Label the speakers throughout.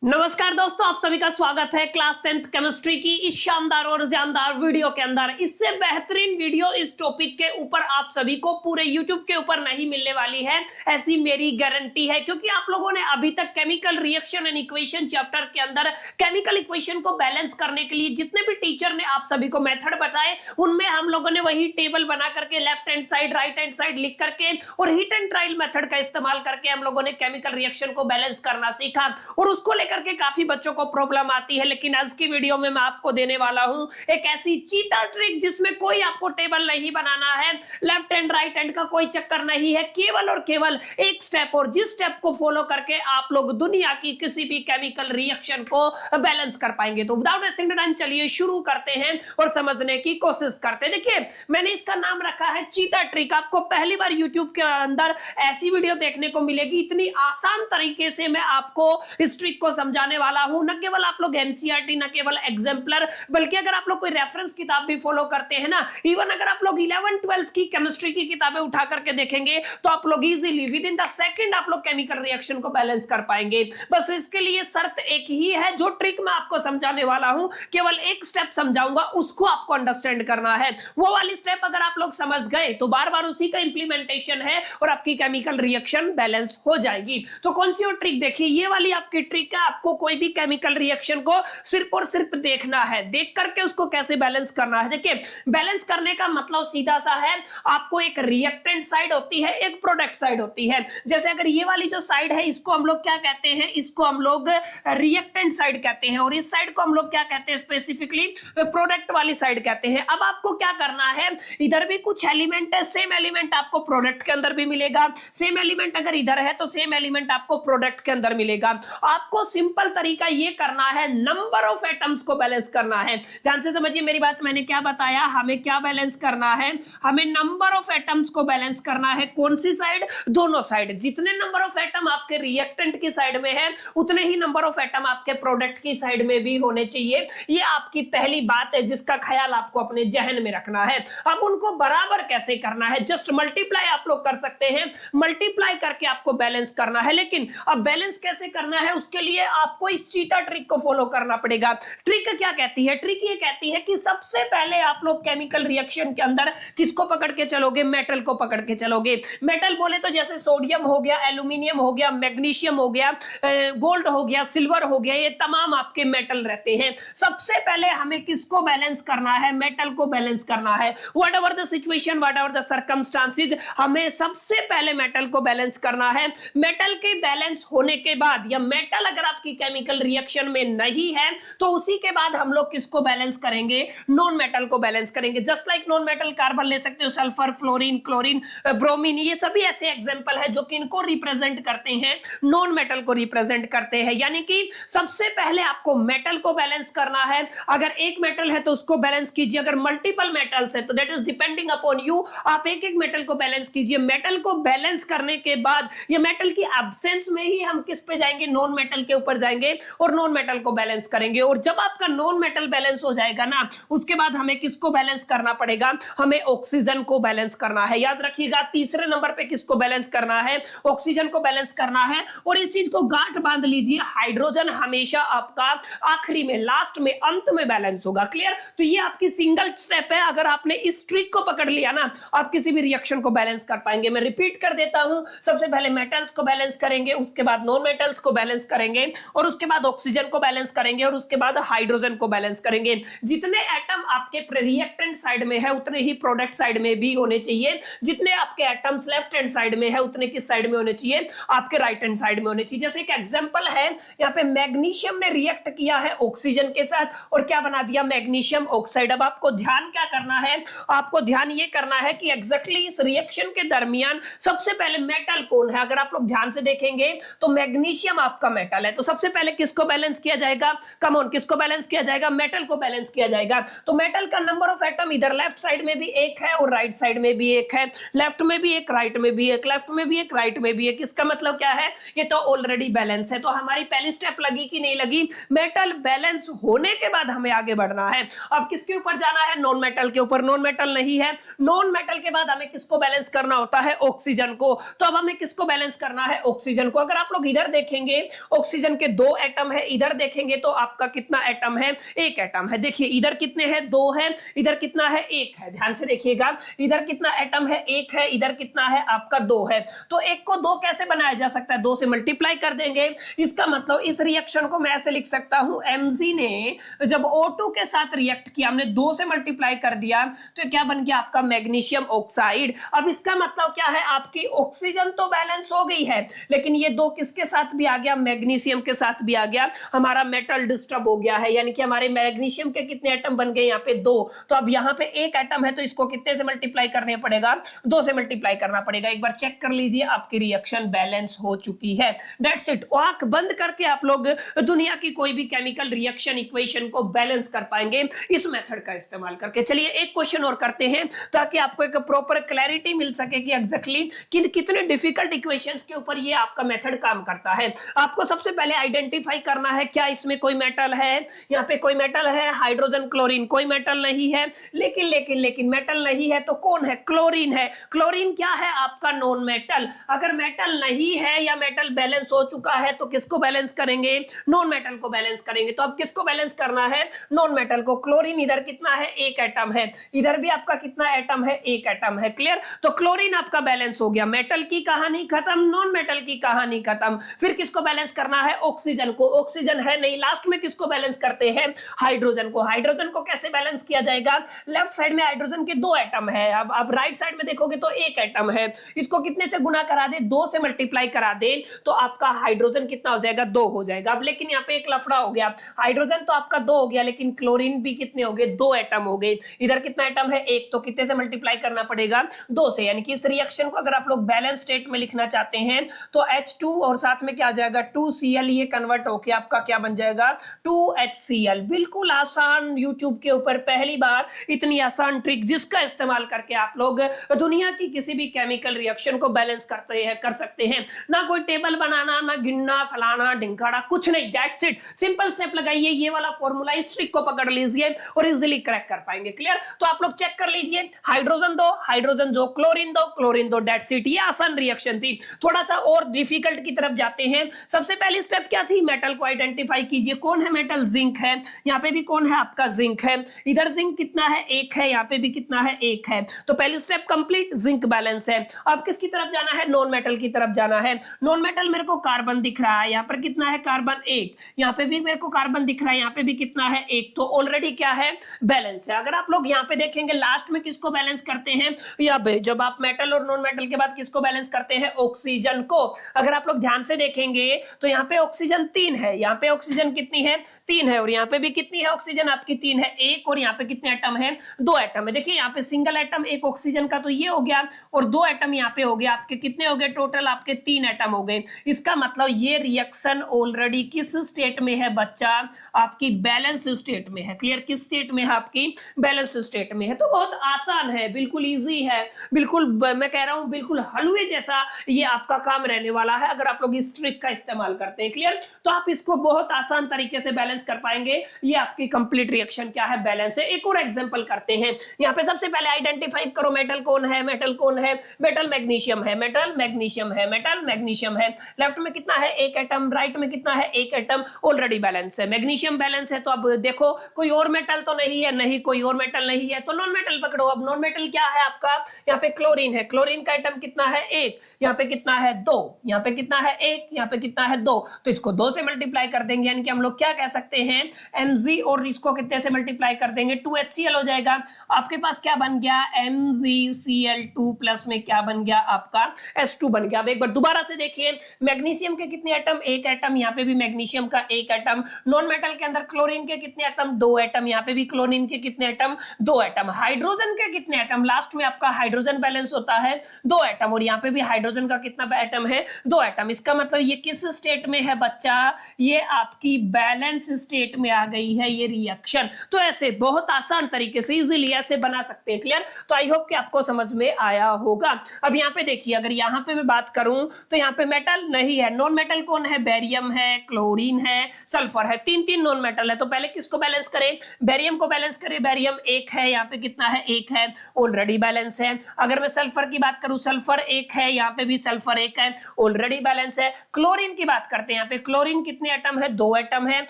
Speaker 1: नमस्कार दोस्तों, आप सभी का स्वागत है क्लास 10th केमिस्ट्री की इस शानदार और जानदार वीडियो के अंदर। इससे बेहतरीन वीडियो इस टॉपिक के ऊपर आप सभी को पूरे YouTube के ऊपर नहीं मिलने वाली है, ऐसी मेरी गारंटी है। क्योंकि आप लोगों ने अभी तक chemical reaction and equation chapter के अंदर केमिकल इक्वेशन को बैलेंस करने के लिए जितने भी टीचर ने आप सभी को मेथड बताए, उनमें हम लोगों ने वही टेबल बना करके left hand side right hand side लिख करके और हीट एंड ट्रायल मेथड का इस्तेमाल करके हम लोगों ने केमिकल रिएक्शन को बैलेंस करना सीखा और उसको करके काफी बच्चों को प्रॉब्लम आती है। लेकिन आज की वीडियो में मैं आपको देने वाला हूं एक ऐसी चीटा ट्रिक जिसमें कोई आपको टेबल नहीं बनाना है, लेफ्ट हैंड राइट हैंड का कोई चक्कर नहीं है, केवल और केवल एक स्टेप, और जिस स्टेप को फॉलो करके आप लोग दुनिया की किसी भी केमिकल रिएक्शन को बैलेंस कर पाएंगे। तो विदाउट वेस्टिंग टाइम चलिए शुरू करते हैं और समझने की कोशिश करते हैं। देखिए, मैंने इसका नाम रखा है चीटा ट्रिक। आपको पहली बार यूट्यूब के अंदर ऐसी वीडियो देखने को मिलेगी। इतनी आसान तरीके से मैं आपको इस ट्रिक को समझाने वाला हूं। न केवल आप लोग एनसीईआरटी, न केवल एग्जाम्पलर, बल्कि अगर आप लोग कोई रेफरेंस किताब भी फॉलो करते हैं ना, इवन अगर आप लोग 11th 12th की केमिस्ट्री की किताबें उठा करके देखेंगे तो आप लोग easily with in the second आप लोग केमिकल रिएक्शन को बैलेंस कर पाएंगे। बस इसके लिए शर्त एक ही है, जो ट्रिक मैं आपको समझाने वाला हूं केवल एक स्टेप समझाऊंगा, उसको आपको अंडरस्टैंड करना है। वो वाली स्टेप अगर आप लोग समझ गए तो बार बार उसी का इंप्लीमेंटेशन है और आपकी केमिकल रिएक्शन बैलेंस हो जाएगी। तो कौन सी और ट्रिक देखिए, ये वाली आपकी ट्रिक है। आपको कोई भी केमिकल रिएक्शन को सिर्फ और सिर्फ देखना है, देख करके उसको कैसे बैलेंस करना है। देखिए, बैलेंस करने का मतलब सीधा सा है, आपको एक रिएक्टेंट साइड होती है, एक प्रोडक्ट साइड होती है। जैसे अगर ये वाली जो साइड है, इसको हम लोग क्या कहते हैं, इसको हम लोग रिएक्टेंट साइड कहते हैं, और इस साइड को हम लोग क्या कहते हैं, स्पेसिफिकली प्रोडक्ट वाली साइड कहते हैं। अब आपको क्या करना है, इधर भी कुछ एलिमेंट है, सेम एलिमेंट आपको प्रोडक्ट के अंदर भी मिलेगा, सेम एलिमेंट अगर इधर है तो सेम एलिमेंट आपको प्रोडक्ट के अंदर मिलेगा। आपको सिंपल तरीका ये करना है, नंबर ऑफ एटम्स को बैलेंस करना है। ध्यान से समझिए मेरी बात, मैंने क्या बताया, हमें क्या बैलेंस करना है, हमें नंबर ऑफ एटम्स को बैलेंस करना है। कौन सी साइड, दोनों साइड। जितने नंबर ऑफ एटम आपके रिएक्टेंट की साइड में है, उतने ही नंबर ऑफ एटम आपके प्रोडक्ट की साइड में भी होने चाहिए। ये आपकी पहली बात है जिसका ख्याल आपको अपने जहन में रखना है। अब उनको बराबर कैसे करना है, जस्ट मल्टीप्लाई आप लोग कर सकते हैं, मल्टीप्लाई करके आपको बैलेंस करना है। लेकिन अब बैलेंस कैसे करना है, उसके लिए आपको इस चीटा ट्रिक को फॉलो करना पड़ेगा। ट्रिक क्या कहती है, ट्रिक ये कहती है कि सबसे पहले आप लोग केमिकल रिएक्शन के अंदर किसको पकड़ के चलोगे, मेटल को पकड़ के चलोगे। मेटल बोले तो जैसे सोडियम हो गया, एल्यूमिनियम हो गया, मैग्नीशियम हो गया, गोल्ड हो गया, सिल्वर हो गया, ये तमाम आपके मेटल रहते हैं। सबसे पहले हमें किसको बैलेंस करना है, मेटल को बैलेंस करना है। What ever the situation, what ever the circumstances, हमें सबसे पहले मेटल को बैलेंस करना है। मेटल के बैलेंस होने के बाद, या मेटल अगर आपकी केमिकल रिएक्शन में नहीं है तो उसी के बाद हम लोग किसको बैलेंस करेंगे, नॉन मेटल को बैलेंस करेंगे। Just like non metal carbon ले सकते हो, सल्फर, फ्लोरीन, क्लोरीन, ब्रोमीन, ये सभी ऐसे एग्जांपल है जो किनको रिप्रेजेंट करते हैं, नॉन मेटल को रिप्रेजेंट करते हैं। यानी कि सबसे पहले आपको मेटल को बैलेंस करना है। अगर एक मेटल है तो उसको बैलेंस कीजिए, अगर मल्टीपल मेटल्स है तो that is depending upon you, आप एक एक मेटल को बैलेंस कीजिए। मेटल को बैलेंस करने के बाद, ये मेटल की एब्सेंस में ही हम किस पे जाएंगे, नॉन मेटल के ऊपर जाएंगे और नॉन मेटल को बैलेंस करेंगे। और जब आपका नॉन मेटल बैलेंस हो जाएगा ना, उसके बाद हमें किसको बैलेंस करना पड़ेगा, हमें ऑक्सीजन को बैलेंस करना है। याद रखिएगा, तीसरे नंबर पे किसको बैलेंस करना है, ऑक्सीजन को बैलेंस करना है। और इस चीज को गांठ बांध लीजिए, हाइड्रोजन हमेशा आपका आखिरी में, लास्ट में, अंत में बैलेंस होगा। क्लियर? तो ये आपकी सिंगल स्टेप है। अगर आपने इस ट्रिक को पकड़ लिया ना, आप किसी भी रिएक्शन को बैलेंस कर पाएंगे। मैं रिपीट कर देता हूं, सबसे पहले मेटल्स को बैलेंस करेंगे, उसके बाद नॉन मेटल्स को बैलेंस करेंगे, और उसके बाद ऑक्सीजन को बैलेंस करेंगे, और उसके बाद हाइड्रोजन को बैलेंस करेंगे। जितने एटम आपके रिएक्टेंट साइड में है उतने ही प्रोडक्ट साइड में भी होने चाहिए। जितने आपके एटम्स लेफ्ट हैंड साइड में है उतने किस साइड में होने चाहिए, आपके राइट हैंड साइड में होने चाहिए। जैसे एक एग्जांपल है, यहाँ पे मैग्नीशियम ने रिएक्ट किया है ऑक्सीजन के साथ और क्या बना दिया, मैग्नीशियम ऑक्साइड। अब आपको ध्यान क्या करना है, आपको ध्यान ये करना है कि एग्जैक्टली इस रिएक्शन के दरमियान सबसे पहले मेटल कौन है। अगर आप लोग ध्यान से देखेंगे तो मैग्नीशियम आपका मेटल है, तो सबसे पहले किसको बैलेंस किया जाएगा, कम ऑन, किसको बैलेंस किया जाएगा, मेटल को बैलेंस किया जाएगा। तो मेटल का नंबर ऑफ एटम इधर लेफ्ट साइड में भी एक है और राइट साइड में भी एक है, लेफ्ट में भी एक, राइट में भी एक, लेफ्ट में भी एक, राइट में भी एक। इसका मतलब क्या है, ये तो ऑलरेडी बैलेंस है। तो हमारी पहली स्टेप लगी कि नहीं लगी, मेटल बैलेंस होने के बाद हमें आगे बढ़ना है। अब किसके ऊपर जाना है, नॉन मेटल के ऊपर। नॉन मेटल नहीं है, नॉन मेटल के बाद हमें किसको बैलेंस करना होता है, ऑक्सीजन को। तो अब हमें किसको बैलेंस करना है, ऑक्सीजन को। अगर आप लोग इधर देखेंगे, ऑक्सीजन ऑक्सीजन के 2 एटम है, इधर देखेंगे तो आपका कितना एटम है, 1 एटम है। देखिए इधर कितने हैं, 2 है, इधर कितना है, 1 है। ध्यान से देखिएगा, इधर कितना एटम है, 1 है, इधर कितना है आपका 2 है। तो 1 को 2 कैसे बनाया जा सकता है, 2 से मल्टीप्लाई कर देंगे। इसका मतलब इस रिएक्शन को मैं ऐसे लिख सकता हूं, Mg ने जब O2 के साथ रिएक्ट किया, हमने 2 से मल्टीप्लाई कर दिया, तो क्या बन गया आपका मैग्नीशियम ऑक्साइड। अब इसका मतलब क्या है, आपकी ऑक्सीजन तो बैलेंस हो गई है, लेकिन ये 2 किसके साथ भी आ गया, मैग्नीशियम के साथ भी आ गया। हमारा मेटल डिस्टर्ब हो गया है, यानी कि हमारे मैग्नीशियम के कितने एटम बन गए, यहाँ पे 2। तो अब यहाँ पे 1 एटम है, तो इसको कितने से मल्टीप्लाई करने पड़ेगा, 2 से मल्टीप्लाई करना पड़ेगा। एक बार चेक कर लीजिए, आपकी रिएक्शन बैलेंस हो चुकी है। That's it. आंख बंद करके आप लोग दुनिया की कोई भी केमिकल रिएक्शन इक्वेशन को बैलेंस कर पाएंगे इस मेथड का इस्तेमाल करके। चलिए एक क्वेश्चन और करते हैं, ताकि आपको एक प्रॉपर क्लैरिटी मिल सके कि एग्जैक्टली कितने डिफिकल्ट इक्वेशंस के ऊपर ये आपका मेथड काम करता है। आपको सबसे पहले आइडेंटिफाई करना है, क्या इसमें कोई मेटल है, यहाँ पे कोई मेटल है, हाइड्रोजन क्लोरीन, कोई मेटल नहीं है। लेकिन मेटल नहीं है तो कौन है, क्लोरीन है। क्लोरीन क्या है आपका, नॉन मेटल। अगर मेटल नहीं है या मेटल बैलेंस हो चुका है तो किसको बैलेंस करेंगे, नॉन मेटल को बैलेंस करेंगे। तो अब किसको बैलेंस करना है, नॉन मेटल को। क्लोरीन इधर कितना है, 1 एटम है, इधर भी आपका कितना एटम है, 1 एटम है। क्लियर। तो क्लोरीन आपका बैलेंस हो गया, मेटल की कहानी खत्म, नॉन मेटल की कहानी खत्म। फिर किसको बैलेंस करना है, ऑक्सीजन को। ऑक्सीजन है नहीं, लास्ट में किसको बैलेंस करते हैं, हाइड्रोजन को। हाइड्रोजन को कैसे बैलेंस किया जाएगा, लेफ्ट साइड में हाइड्रोजन के 2 एटम है, अब राइट साइड में देखोगे तो 1 एटम है। इसको कितने से गुना करा दे, 2 से मल्टीप्लाई करा दे, तो आपका हाइड्रोजन कितना हो जाएगा, 2 हो जाएगा। अब लेकिन यहाँ पे एक लफड़ा हो गया, हाइड्रोजन तो आपका 2 हो गया, लेकिन क्लोरीन भी कितने हो गए, 2 एटम हो गए। इधर कितना एटम है, 1, तो कितने से मल्टीप्लाई करना पड़ेगा, 2 से। यानी कि इस रिएक्शन को अगर आप लोग बैलेंस स्टेट में लिखना चाहते हैं तो H2 और साथ में क्या आ जाएगा, 2Cl, ये कन्वर्ट होके आपका क्या बन जाएगा, 2HCl। बिल्कुल आसान, यूट्यूब के ऊपर पहली बार इतनी आसान ट्रिक, जिसका इस्तेमाल करके आप लोग दुनिया की किसी भी केमिकल रिएक्शन को बैलेंस कर सकते हैं। ना कोई टेबल बनाना, ना गिनना, फलाना ढिंकाड़ा, कुछ नहीं। That's it. सिंपल स्टेप लगाइए, ये वाला फॉर्मूला, इस ट्रिक को पकड़ लीजिए और इजीली क्रैक कर पाएंगे। क्लियर। तो आप लोग चेक कर लीजिए, हाइड्रोजन दो, हाइड्रोजन दो, क्लोरीन दो, क्लोरीन दो। That's it. ये आसान रिएक्शन थी। थोड़ा सा और डिफिकल्ट की तरफ जाते हैं। सबसे पहली स्टेप क्या थी, मेटल को आइडेंटिफाई कीजिए। कौन है मेटल, जिंक है। यहाँ पे भी कौन है आपका, जिंक है। इधर जिंक कितना है, 1 है, यहाँ पे भी कितना है, 1 है। तो पहली स्टेप कंप्लीट, जिंक बैलेंस है। अब किसकी तरफ जाना है, नॉन मेटल की तरफ जाना है। नॉन मेटल मेरे को कार्बन दिख रहा है, यहाँ पर कितना है, कार्बन 1, यहाँ पे भी मेरे को कार्बन दिख रहा है, यहाँ पे भी कितना है, 1। तो ऑलरेडी क्या है, बैलेंस है। अगर आप लोग यहाँ पे देखेंगे लास्ट में किसको बैलेंस करते हैं, या जब आप मेटल और नॉन मेटल के बाद किसको बैलेंस करते हैं, ऑक्सीजन को। अगर आप लोग ध्यान से देखेंगे तो यहाँ पे ऑक्सीजन 3 है, यहाँ पे ऑक्सीजन कितनी है, 3 है, और यहाँ पे भी कितनी है ऑक्सीजन आपकी, 3 है, 1, और यहाँ पे कितने एटम है, 2 एटम है। देखिए यहाँ पे सिंगल एटम एक ऑक्सीजन का तो ये हो गया, और 2 एटम यहाँ पे हो गया, आपके कितने हो गए टोटल, आपके 3 एटम हो गए। इसका मतलब ये रिएक्शन ऑलरेडी किस स्टेट में है बच्चा, आपकी बैलेंस स्टेट में है। क्लियर। किस स्टेट में है, आपकी बैलेंस स्टेट में है। तो बहुत आसान है, बिल्कुल इजी है, बिल्कुल मैं कह रहा हूं बिल्कुल हलवे जैसा ये आपका काम रहने वाला है, अगर आप लोग इस ट्रिक का इस्तेमाल करते हैं। क्लियर। तो आप इसको बहुत आसान तरीके से बैलेंस कर पाएंगे। ये आपकी कंप्लीट रिएक्शन क्या है, बैलेंस है। एक और एग्जांपल करते हैं। यहाँ पे सबसे पहले आइडेंटिफाई करो, मेटल कौन है, मेटल कौन है, मेटल मैग्नीशियम है, मेटल मैग्नीशियम है, मेटल मैग्नीशियम है। लेफ्ट में कितना है, 1 एटम, राइट में कितना है, 1 एटम, ऑलरेडी बैलेंस है। मैग्नीशियम बैलेंस है, तो अब देखो कोई और मेटल तो नहीं है, नहीं कोई और मेटल नहीं है, तो नॉन मेटल पकड़ो। अब नॉन मेटल क्या है आपका, यहाँ पे क्लोरीन है, क्लोरीन का एटम कितना है, 1, यहाँ पे कितना है, 2, यहाँ पे कितना है, 1, यहाँ पे कितना है, 2। तो इसको 2 से मल्टीप्लाई कर देंगे, यानी कि हम लोग क्या कह सकते हैं, Mg, और इसको कितने से मल्टीप्लाई कर देंगे, 2HCl हो जाएगा। आपके पास क्या बन गया, MgCl2 प्लस में क्या बन गया आपका, H2 बन गया। अब एक बार दोबारा से देखिए, मैग्नीशियम के कितने एटम, 1 एटम, यहाँ पे भी मैग्नीशियम का 1 एटम। नॉन मेटल के अंदर क्लोरीन के कितने एटम, 2 एटम, यहाँ पे भी क्लोरीन के कितने एटम, 2 एटम। हाइड्रोजन के कितने एटम, लास्ट में आपका हाइड्रोजन बैलेंस होता है 2 एटम, और यहाँ पे भी हाइड्रोजन का कितना एटम है, 2 एटम। इसका मतलब ये किस स्टेट में है बच्चा, ये आपकी बैलेंस स्टेट में आ गई है ये रिएक्शन। तो ऐसे बहुत आसान तरीके से इजीली ऐसे बना सकते हैं। क्लियर। तो आई होप कि आपको समझ में आया होगा। अब यहाँ पे देखिए, अगर यहाँ पे मैं बात करूं तो यहाँ पे मेटल नहीं है। नॉन मेटल कौन है, बेरियम है, क्लोरीन है, सल्फर है, 3 नॉन मेटल है। तो पहले किसको बैलेंस करें, बेरियम को बैलेंस करें। बेरियम 1 है, यहाँ पे कितना है, 1 है, ऑलरेडी बैलेंस है। अगर मैं सल्फर की बात करूं, सल्फर 1 है, यहाँ पे भी सल्फर 1 है, ऑलरेडी बैलेंस है। क्लोरीन की बात करते हैं, यहाँ पे क्लोरीन कितने एटम है, 2 एटम है,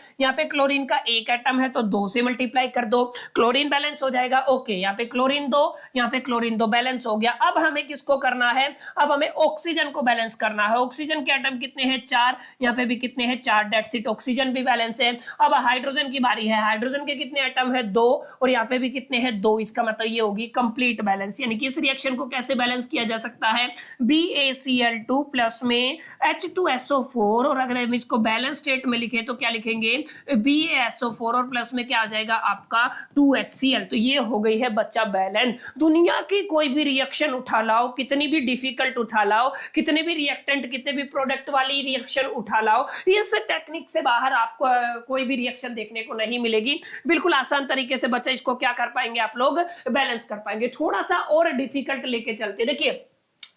Speaker 1: यहाँ पे क्लोरीन का 1 एटम है तो 2 से मल्टीप्लाई कर दो, क्लोरीन बैलेंस हो जाएगा। ओके, यहाँ पे क्लोरीन 2, यहाँ पे क्लोरीन 2 बैलेंस हो गया। अब हमें किसको करना है, अब हमें ऑक्सीजन को बैलेंस करना है। ऑक्सीजन के एटम कितने हैं, 4, यहाँ पे भी कितने हैं, 4, डेट्स इट, ऑक्सीजन भी बैलेंस है। अब हाइड्रोजन की बारी है, हाइड्रोजन के कितने एटम है, 2, और यहाँ पे भी कितने हैं, 2, इसका मतलब ये होगी कंप्लीट बैलेंस। यानी कि इस रिएक्शन को कैसे बैलेंस किया जा सकता है, BaCl2 प्लस में H2SO4, और अगर हम इसको बैलेंस स्टेट में लिखें तो क्या लिखेंगे, BaSO4 और प्लस में क्या आ जाएगा आपका 2HCl। तो ये हो गई है बच्चा बैलेंस। दुनिया की कोई भी रिएक्शन उठा लाओ, कितनी भी डिफिकल्ट उठा लाओ, कितने भी रिएक्टेंट, कितने भी प्रोडक्ट वाली रिएक्शन उठा लाओ, इस टेक्निक से बाहर आपको कोई भी रिएक्शन देखने को नहीं मिलेगी। बिल्कुल आसान तरीके से बच्चा इसको क्या कर पाएंगे, आप लोग बैलेंस कर पाएंगे। थोड़ा सा और डिफिकल्ट लेके चलते, देखिए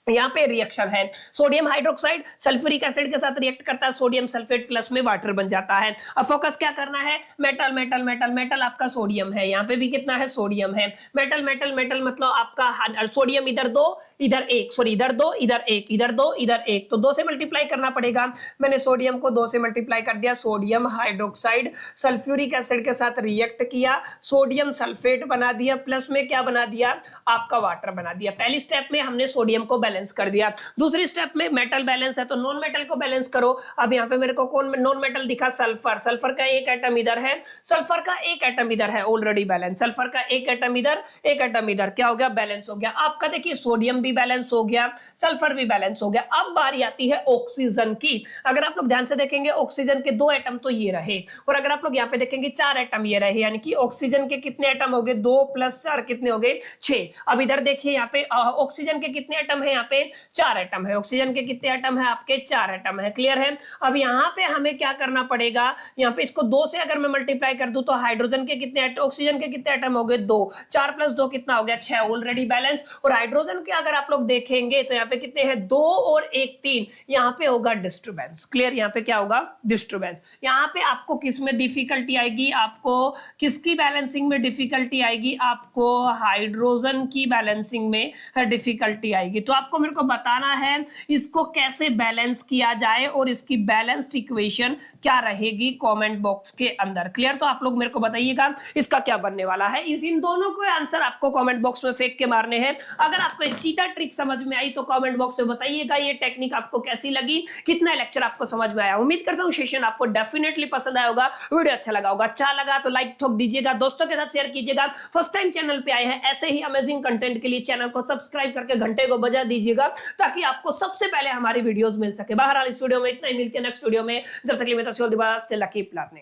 Speaker 1: यहाँ पे रिएक्शन है, सोडियम हाइड्रोक्साइड सल्फ्यूरिक एसिड के साथ रिएक्ट करता है, सोडियम सल्फेट प्लस में वाटर बन जाता है। अब फोकस क्या करना है, मेटल मेटल मेटल मेटल आपका सोडियम है, यहाँ पे भी कितना है, सोडियम है। मेटल मेटल मेटल मतलब आपका सोडियम इधर 2 इधर 1, सॉरी इधर 2 इधर 1, इधर 2 इधर 1, तो 2 से मल्टीप्लाई करना पड़ेगा। मैंने सोडियम को 2 से मल्टीप्लाई कर दिया, सोडियम हाइड्रोक्साइड सल्फ्यूरिक एसिड के साथ रिएक्ट किया, सोडियम सल्फेट बना दिया, प्लस में क्या बना दिया, आपका वाटर बना दिया। पहली स्टेप में हमने सोडियम को बैलेंस कर दिया। दूसरी स्टेप में मेटल बैलेंस है तो नॉन मेटल को बैलेंस करो। अब यहाँ पे मेरे को कौन नॉन मेटल दिखा, सल्फर, सल्फर का 1 एटम इधर है, सल्फर का 1 एटम इधर है, ऑलरेडी बैलेंस। सल्फर का 1 एटम इधर, 1 एटम इधर, क्या हो गया, बैलेंस हो गया। आपका देखिए सोडियम भी बैलेंस हो गया, सल्फर भी बैलेंस हो गया। अब बारी आती है ऑक्सीजन की। अगर आप लोग ध्यान से देखेंगे ऑक्सीजन के 2 एटम तो ये रहे, और अगर आप लोग यहाँ पे देखेंगे 4 एटम ये रहे, यानी कि ऑक्सीजन के कितने एटम हो गए, 2 + 4 कितने हो गए, 6। अब इधर देखिए यहाँ पे ऑक्सीजन के कितने एटम है, यहाँ पे 4 एटम है, ऑक्सीजन के कितने एटम है, आपके 4 एटम है। क्लियर है। अब यहाँ पे हमें क्या करना पड़ेगा, यहाँ पे इसको 2 से अगर मैं मल्टीप्लाई कर दूं तो हाइड्रोजन के कितने, ऑक्सीजन के कितने एटम हो गए, 2, 4 + 2 कितना हो गया, 6, ऑलरेडी बैलेंस। और हाइड्रोजन के अगर आप लोग देखेंगे तो यहाँ पे कितने हैं, 2 और 1 3, यहाँ पे होगा डिस्टर्बेंस। क्लियर, यहाँ पे क्या होगा, डिस्टर्बेंस। यहाँ पे आपको किस में डिफिकल्टी आएगी, आपको किसकी बैलेंसिंग में डिफिकल्टी आएगी, आपको हाइड्रोजन की बैलेंसिंग में डिफिकल्टी आएगी। तो आपको मेरे को बताना है इसको कैसे बैलेंस किया जाए और इसकी बैलेंस्ड इक्वेशन क्या रहेगी कमेंट बॉक्स के अंदर। क्लियर, तो आप लोग मेरे को बताइएगा इसका क्या बनने वाला है। इन दोनों को आंसर आपको कमेंट बॉक्स में फेंक के मारने हैं। अगर आपको एक चीटा ट्रिक समझ में आई तो कमेंट बॉक्स में बताइएगा ये टेक्निक आपको कैसी लगी, कितना लेक्चर आपको समझ में आया। उम्मीद करता हूं सेशन आपको डेफिनेटली पसंद आया होगा, वीडियो अच्छा लगा होगा। अच्छा लगा तो लाइक ठोक दीजिएगा, दोस्तों के साथ शेयर कीजिएगा। फर्स्ट टाइम चैनल पे आए हैं ऐसे ही अमेजिंग कंटेंट के लिए चैनल को सब्सक्राइब करके घंटे को बजा दीजिएगा ताकि आपको सबसे पहले हमारी वीडियोस मिल सके। बहरहाल इस वीडियो में इतना ही, मिलते हैं नेक्स्ट वीडियो में। जब तक के लिए मैं तस्वीर दिवास से लकी प्लान।